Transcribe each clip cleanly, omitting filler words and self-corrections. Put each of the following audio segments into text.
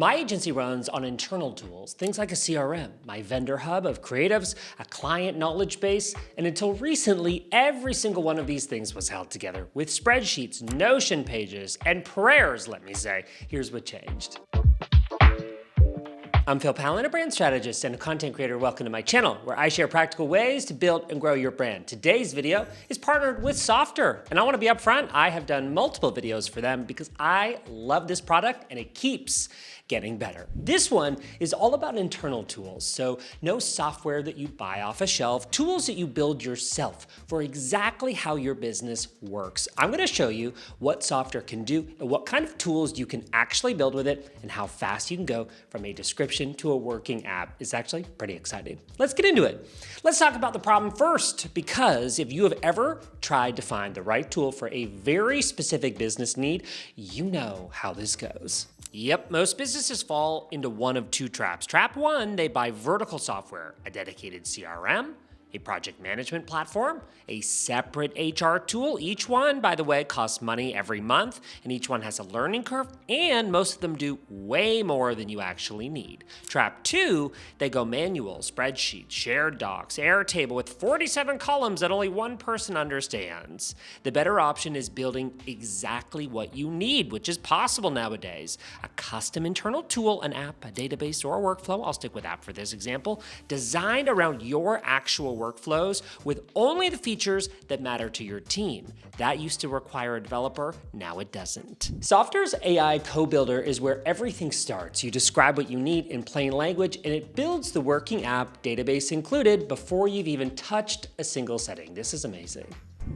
My agency runs on internal tools, things like a CRM, my vendor hub of creatives, a client knowledge base, and until recently, every single one of these things was held together with spreadsheets, Notion pages, and prayers, let me say. Here's what changed. I'm Pallen, a brand strategist and a content creator. Welcome to my channel, where I share practical ways to build and grow your brand. Today's video is partnered with Softr, and I want to be upfront. I have done multiple videos for them because I love this product and it keeps getting better. This one is all about internal tools, so no software that you buy off a shelf, tools that you build yourself for exactly how your business works. I'm going to show you what Softr can do and what kind of tools you can actually build with it and how fast you can go from a description to a working app. It's actually pretty exciting. Let's get into it. Let's talk about the problem first, because if you have ever tried to find the right tool for a very specific business need, you know how this goes. Yep, most businesses fall into one of two traps. Trap one, they buy vertical software, a dedicated CRM, a project management platform, a separate HR tool. Each one, by the way, costs money every month, and each one has a learning curve, and most of them do way more than you actually need. Trap two, they go manual, spreadsheets, shared docs, Airtable with 47 columns that only one person understands. The better option is building exactly what you need, which is possible nowadays. A custom internal tool, an app, a database, or a workflow, I'll stick with app for this example, designed around your actual workflows with only the features that matter to your team. That used to require a developer, now it doesn't. Softr's AI co-builder is where everything starts. You describe what you need in plain language and it builds the working app, database included, before you've even touched a single setting. This is amazing.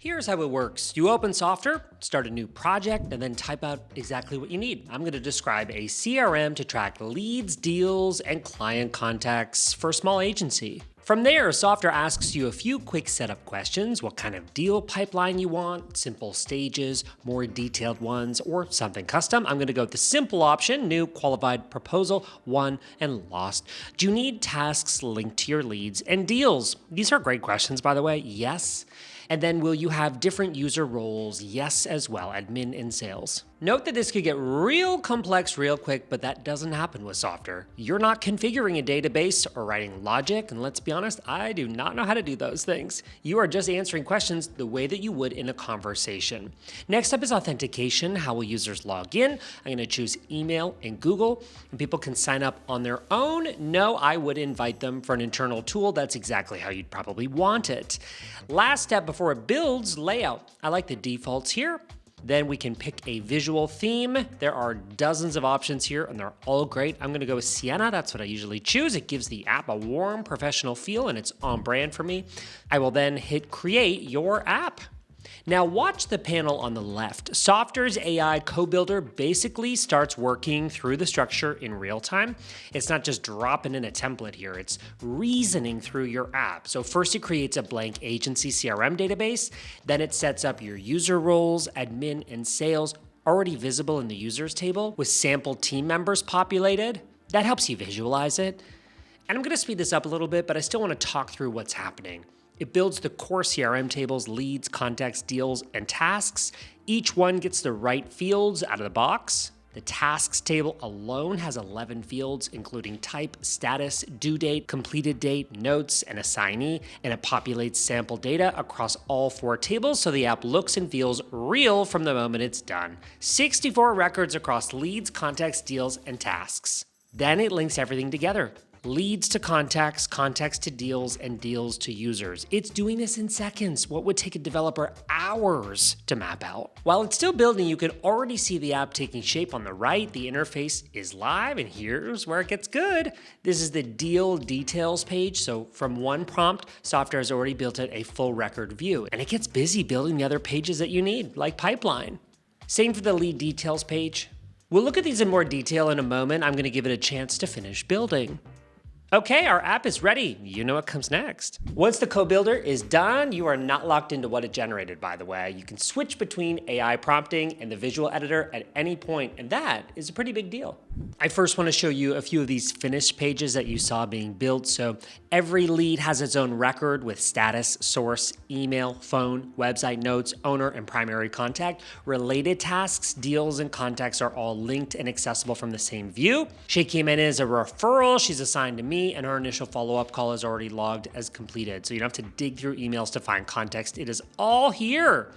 Here's how it works. You open Softr, start a new project, and then type out exactly what you need. I'm going to describe a CRM to track leads, deals, and client contacts for a small agency. From there, Softr asks you a few quick setup questions: what kind of deal pipeline you want, simple stages, more detailed ones, or something custom. I'm going to go with the simple option: new, qualified, proposal, won, and lost. Do you need tasks linked to your leads and deals? These are great questions, by the way. Yes. And then will you have different user roles? Yes, as well, admin and sales. Note that this could get real complex real quick, but that doesn't happen with Softr. You're not configuring a database or writing logic, and let's be honest, I do not know how to do those things. You are just answering questions the way that you would in a conversation. Next up is authentication. How will users log in? I'm going to choose email and Google, and people can sign up on their own. No, I would invite them for an internal tool. That's exactly how you'd probably want it. Last step before it builds, layout. I like the defaults here. Then we can pick a visual theme. There are dozens of options here and they're all great. I'm gonna go with Sienna, that's what I usually choose. It gives the app a warm, professional feel and it's on brand for me. I will then hit create your app. Now watch the panel on the left. Softr's AI co-builder basically starts working through the structure in real time. It's not just dropping in a template here, it's reasoning through your app. So first it creates a blank agency CRM database, then it sets up your user roles, admin and sales, already visible in the users table with sample team members populated. That helps you visualize it. And I'm gonna speed this up a little bit, but I still wanna talk through what's happening. It builds the core CRM tables, leads, contacts, deals, and tasks. Each one gets the right fields out of the box. The tasks table alone has 11 fields, including type, status, due date, completed date, notes, and assignee, and it populates sample data across all 4 tables so the app looks and feels real from the moment it's done. 64 records across leads, contacts, deals, and tasks. Then it links everything together. Leads to contacts, contacts to deals, and deals to users. It's doing this in seconds, what would take a developer hours to map out. While it's still building, you can already see the app taking shape on the right. The interface is live, and here's where it gets good. This is the deal details page, so from one prompt, Softr has already built it a full record view, and it gets busy building the other pages that you need, like pipeline. Same for the lead details page. We'll look at these in more detail in a moment. I'm going to give it a chance to finish building. Okay, our app is ready. You know what comes next. Once the code builder is done, you are not locked into what it generated, by the way. You can switch between AI prompting and the visual editor at any point, and that is a pretty big deal. I first want to show you a few of these finished pages that you saw being built. So every lead has its own record with status, source, email, phone, website notes, owner, and primary contact. Related tasks, deals, and contacts are all linked and accessible from the same view. She came in as a referral. She's assigned to me, and her initial follow-up call is already logged as completed. So you don't have to dig through emails to find context. It is all here.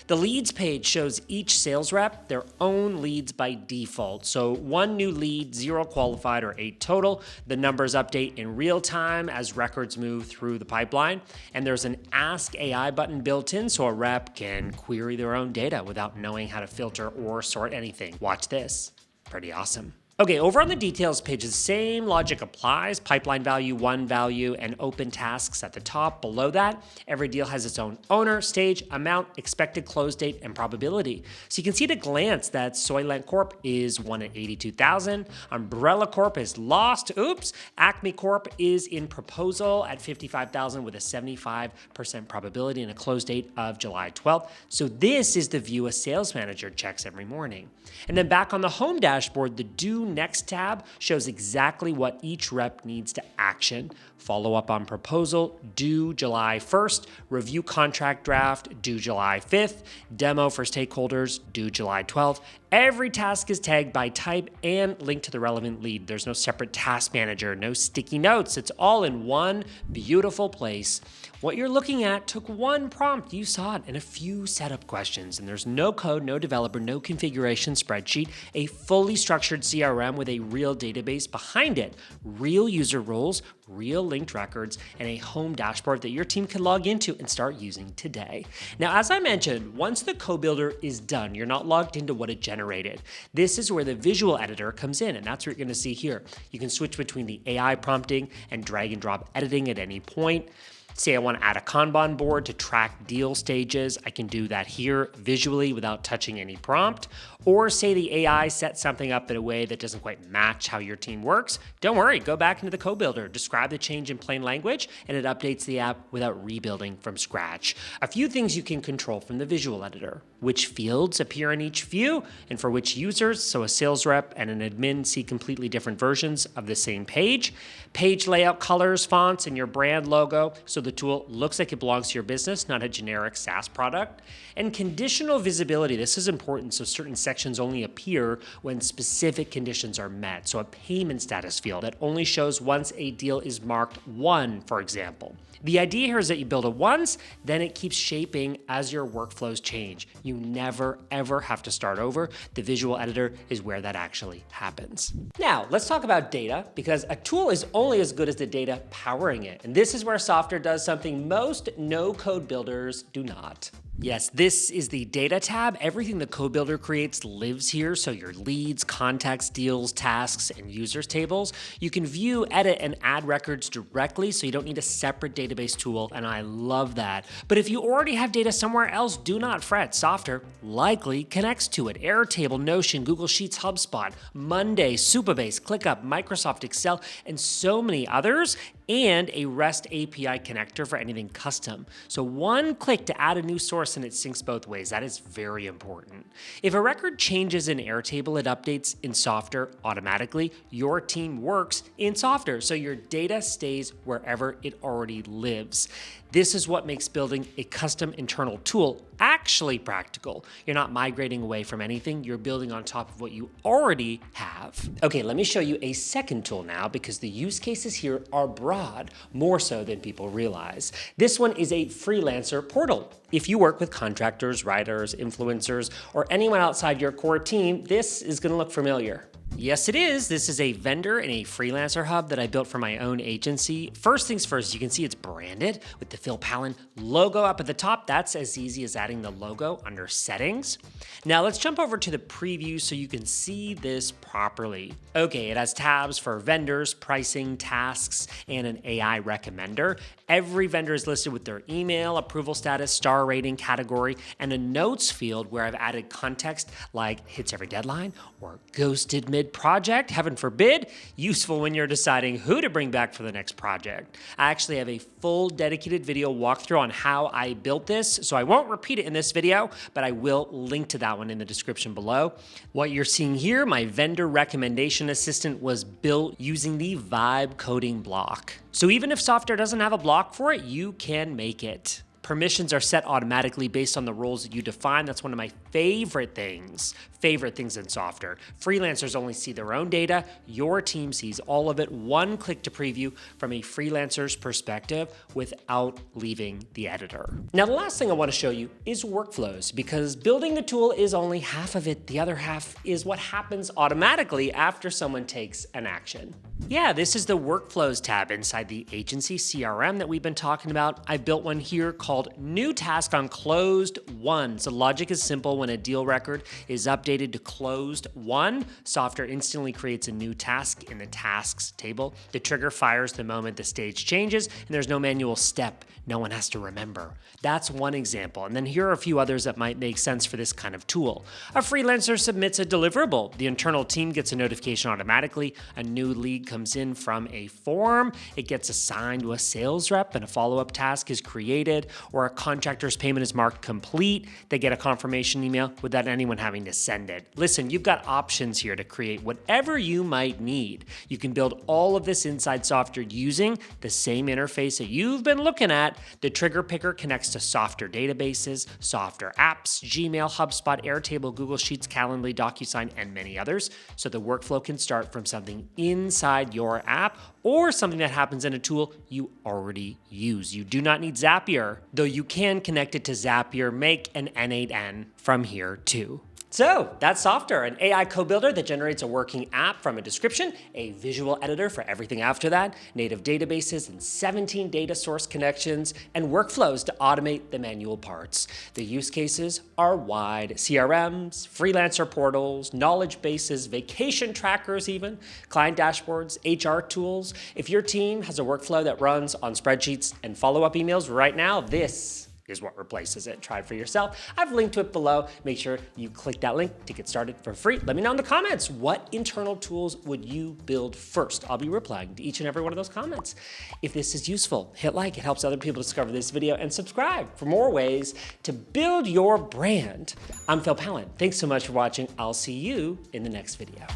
The leads page shows each sales rep their own leads by default. So 1 new lead, 0 qualified, or 8 total. The numbers update in real time as records move through the pipeline. And there's an Ask AI button built in so a rep can query their own data without knowing how to filter or sort anything. Watch this. Pretty awesome. Okay, over on the details page, the same logic applies. Pipeline value, 1 value, and open tasks at the top. Below that, every deal has its own owner, stage, amount, expected close date, and probability. So you can see at a glance that Soylent Corp is 1 at 82,000. Umbrella Corp is lost. Oops. Acme Corp is in proposal at 55,000 with a 75% probability and a close date of July 12th. So this is the view a sales manager checks every morning. And then back on the home dashboard, the Do Next tab shows exactly what each rep needs to action. Follow up on proposal, due July 1st. Review contract draft, due July 5th. Demo for stakeholders, due July 12th. Every task is tagged by type and linked to the relevant lead. There's no separate task manager, no sticky notes. It's all in one beautiful place. What you're looking at took 1 prompt, you saw it, and a few setup questions. And there's no code, no developer, no configuration spreadsheet, a fully structured CRM with a real database behind it, real user roles, real linked records, and a home dashboard that your team can log into and start using today. Now, as I mentioned, once the code builder is done, you're not logged into what it generated. This is where the visual editor comes in, and that's what you're gonna see here. You can switch between the AI prompting and drag and drop editing at any point. Say I want to add a Kanban board to track deal stages. I can do that here visually without touching any prompt. Or say the AI sets something up in a way that doesn't quite match how your team works. Don't worry, go back into the code builder, describe the change in plain language, and it updates the app without rebuilding from scratch. A few things you can control from the visual editor: which fields appear in each view and for which users, so a sales rep and an admin see completely different versions of the same page. Page layout, colors, fonts, and your brand logo, so the tool looks like it belongs to your business, not a generic SaaS product. And conditional visibility, this is important, so certain sections only appear when specific conditions are met. So a payment status field that only shows once a deal is marked 1, for example. The idea here is that you build it once, then it keeps shaping as your workflows change. You never, ever have to start over. The visual editor is where that actually happens. Now, let's talk about data, because a tool is only as good as the data powering it. And this is where Softr does something most no-code builders do not. Yes, this is the data tab. Everything the code builder creates lives here. So your leads, contacts, deals, tasks, and users tables. You can view, edit, and add records directly, so you don't need a separate database tool, and I love that. But if you already have data somewhere else, do not fret. Softr likely connects to it. Airtable, Notion, Google Sheets, HubSpot, Monday, Supabase, ClickUp, Microsoft Excel, and so many others, and a REST API connector for anything custom. So 1 click to add a new source and it syncs both ways. That is very important. If a record changes in Airtable, it updates in Softr automatically. Your team works in Softr, so your data stays wherever it already lives. This is what makes building a custom internal tool actually practical. You're not migrating away from anything, you're building on top of what you already have. Okay, let me show you a second tool now, because the use cases here are broad, more so than people realize. This one is a freelancer portal. If you work with contractors, writers, influencers, or anyone outside your core team, this is gonna look familiar. Yes, it is. This is a vendor and a freelancer hub that I built for my own agency. First things first, you can see it's branded with the Phil Pallen logo up at the top. That's as easy as adding the logo under settings. Now let's jump over to the preview so you can see this properly. Okay, it has tabs for vendors, pricing, tasks, and an AI recommender. Every vendor is listed with their email, approval status, star rating, category, and a notes field where I've added context like hits every deadline or ghosted mid mid-project, heaven forbid, useful when you're deciding who to bring back for the next project. I actually have a full dedicated video walkthrough on how I built this, so I won't repeat it in this video, but I will link to that one in the description below. What you're seeing here, my vendor recommendation assistant, was built using the vibe coding block. So even if Softr doesn't have a block for it, you can make it. Permissions are set automatically based on the roles that you define. That's one of my favorite things in Softr. Freelancers only see their own data. Your team sees all of it. One click to preview from a freelancer's perspective without leaving the editor. Now, the last thing I want to show you is workflows, because building the tool is only half of it. The other half is what happens automatically after someone takes an action. Yeah, this is the Workflows tab inside the agency CRM that we've been talking about. I built one here called New Task on Closed Won. So logic is simple. When a deal record is updated to closed won, Softr instantly creates a new task in the tasks table. The trigger fires the moment the stage changes, and there's no manual step. No one has to remember. That's one example. And then here are a few others that might make sense for this kind of tool. A freelancer submits a deliverable. The internal team gets a notification automatically. A new lead comes in from a form. It gets assigned to a sales rep and a follow-up task is created, or a contractor's payment is marked complete. They get a confirmation email without anyone having to send it. Listen, you've got options here to create whatever you might need. You can build all of this inside Softr using the same interface that you've been looking at. The trigger picker connects to Softr databases, Softr apps, Gmail, HubSpot, Airtable, Google Sheets, Calendly, DocuSign, and many others. So the workflow can start from something inside your app or something that happens in a tool you already use. You do not need Zapier, though you can connect it to Zapier, make an N8N from here too. So that's Softr, an AI co-builder that generates a working app from a description, a visual editor for everything after that, native databases and 17 data source connections, and workflows to automate the manual parts. The use cases are wide: CRMs, freelancer portals, knowledge bases, vacation trackers even, client dashboards, HR tools. If your team has a workflow that runs on spreadsheets and follow-up emails right now, this is what replaces it. Try it for yourself. I've linked to it below. Make sure you click that link to get started for free. Let me know in the comments, what internal tools would you build first? I'll be replying to each and every one of those comments. If this is useful, hit like. It helps other people discover this video, and subscribe for more ways to build your brand. I'm Pallen. Thanks so much for watching. I'll see you in the next video.